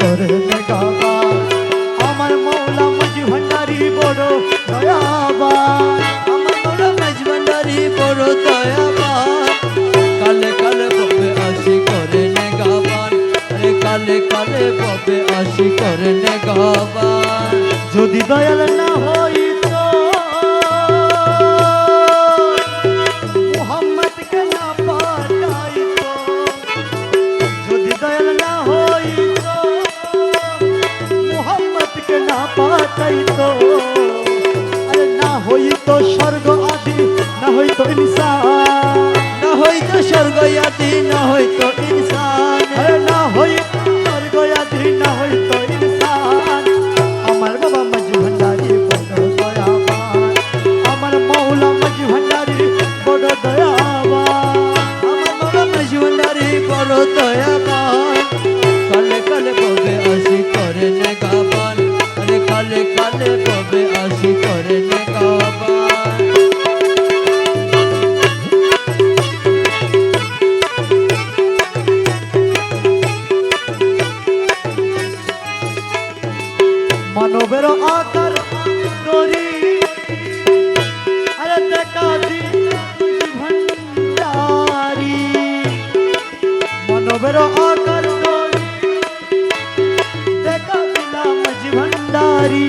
করে নেগাবান আমার মৌলা মাঝি ভান্ডারি বড় দয়াবান আমার মৌলা মাঝি ভান্ডারি বড় দয়াবান কালে কালে ববে আসি করে নেগাবান আরে কালে কালে ববে আসি করে নেগাবান যদি দয়াল না হইতো মুহাম্মদকে না পাঠাইতো যদি দয়াল না হইতো মুহাম্মদকে না পাঠাইতো আরে না হইতো স্বর্গ আদি না হইতো ইনসান না হইতো স্বর্গ আদি না হইতো ইনসান আরে না হইতো স্বর্গ আদি না হইতো ইনসান আমার বাবা মাঝি ভান্ডারি বড় দয়াবান আমার মৌলা মাঝি ভান্ডারি বড় দয়াবান আমার মৌলা মাঝি ভান্ডারি বড় দয়াবান কালে কালে ববে আসি করে নেগাবান আরে কালে কালে ববে আসি করে নেগাবান মানবের আকার দরি আরে দেখা দি ভান্ডারি মানবের আকার দরি দেখা দিলাম মাঝি ভান্ডারি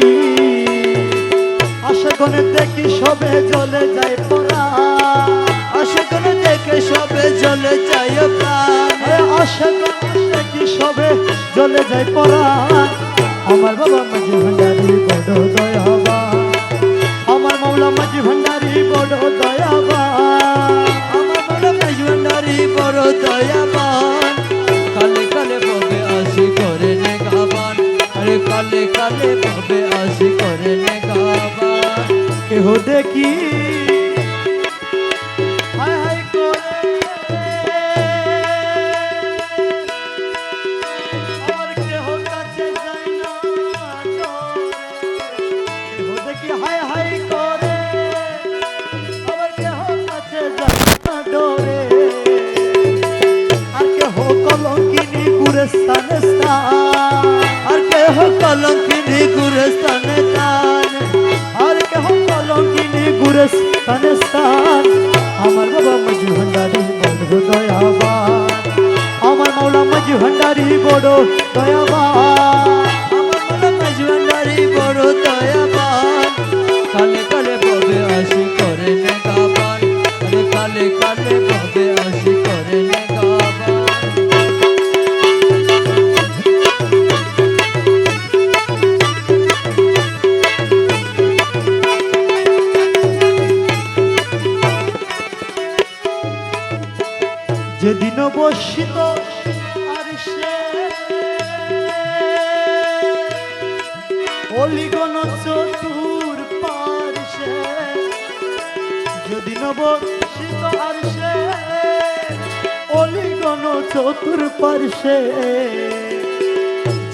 আশাগনে দেখি সবে জ্বলে যায় পরা আশাগনে দেখে সবে জ্বলে যায় প্রাণ আশাগনে দেখি সবে জ্বলে যায় পরা আমার বাবা মাঝি ভান্ডারি বড় দয়াবান আমার মৌলা মাঝি ভান্ডারি বড় দয়াবান আমার মৌলা মাঝি ভান্ডারি বড় দয়াবান কালে কালে ববে আসি করে নেগাবান আরে কালে কালে ববে আসি করে নেগাবান কেহ দেখি হায় হায় করে আমার কেহ কাছে যায় না কেহ দেখি হায় হায় করে আমার কেহ কাছে যায় না ডরে আর কেহ কলঙ্কিনী গুরস্থানে স্থান আর কেহ কলঙ্কিনী গুরস্থানে টান আর কেহ কলঙ্কিনী গুরস্থানে স্থান আমার বাবা মাঝি ভান্ডারি বড় দয়াবান আমার মৌলা মাঝি ভান্ডারি বড় দয়াবান আমার মৌলা মাঝি ভান্ডারি বড় দয়াবান কালে কালে ববে আসি করে নেগাবান আরে কালে কালে ববে আসি করে নেগাবান যেদিন বসিত আর সে অলিগণ চতুর পার্শ্বে যেদিন বসিত আর সে অলিগণ চতুর পার্শ্বে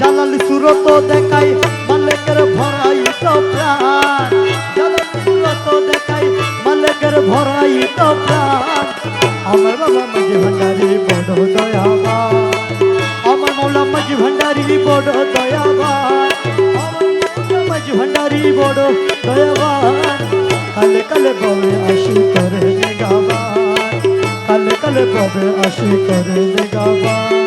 জালাল সুরত দেখাই মালিকের ভরাই তো প্রাণ জালাল সুরত দেখাই মালিকের ভরাই তো প্রাণ আমার বাবা মাঝি ভান্ডারি বড় দয়াবান আমার মৌলা মাঝি ভান্ডারি বড় দয়াবান আমার মৌলা মাঝি ভান্ডারি বড় দয়াবান কালে কালে ববে আসি করে নেগাবান কালে কালে ববে আসি করে নেগাবান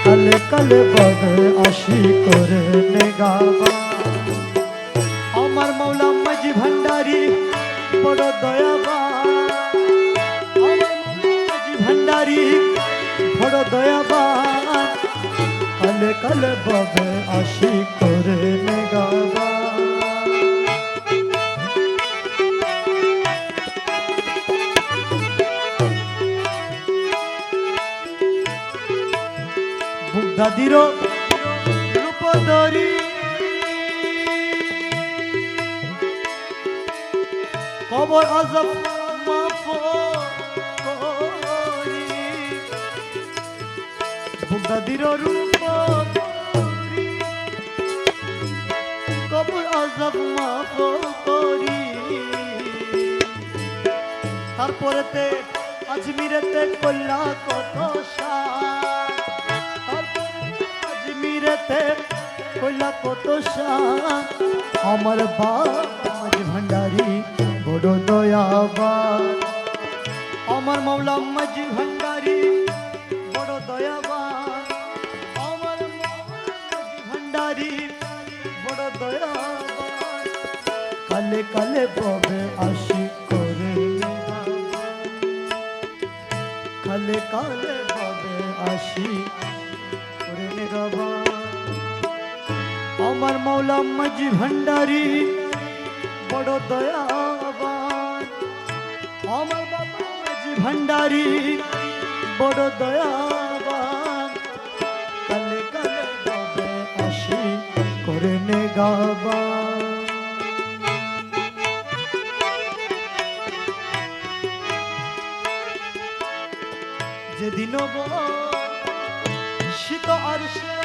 কালে কালে ববে আসি করে নেগাবান আমার মৌলা মাঝি ভান্ডারি বড় দয়াবান ভান্ডারি বড় দয়াবান কালে কালে ববে আসি করে নেগাবান বুদ্ধাদির রূপ ধরি কবর আজব মাফ করি বুদ্ধাদির রূপ ধরি কবর আজব মাফ করি তারপরেতে আজমিরেতে কল্লা কত শান আজমিরেতে কইলা কত শান আমার বাবা মাঝি ভান্ডারি বড় দয়াবান আমার মৌলা মাঝি ভান্ডারি বড় দয়াবান আমার মৌলা মাঝি ভান্ডারি বড় দয়াবান কালে কালে ববে আসি করে কালে কালে ববে আসি করে নিগাবান আমার মৌলা মাঝি ভান্ডারি বড় দয়াবান আমার বাবা মাঝি ভান্ডারি বড় দয়াবান কালে কালে ববে আসি করে নিগাবান যেদিন শীত আর সে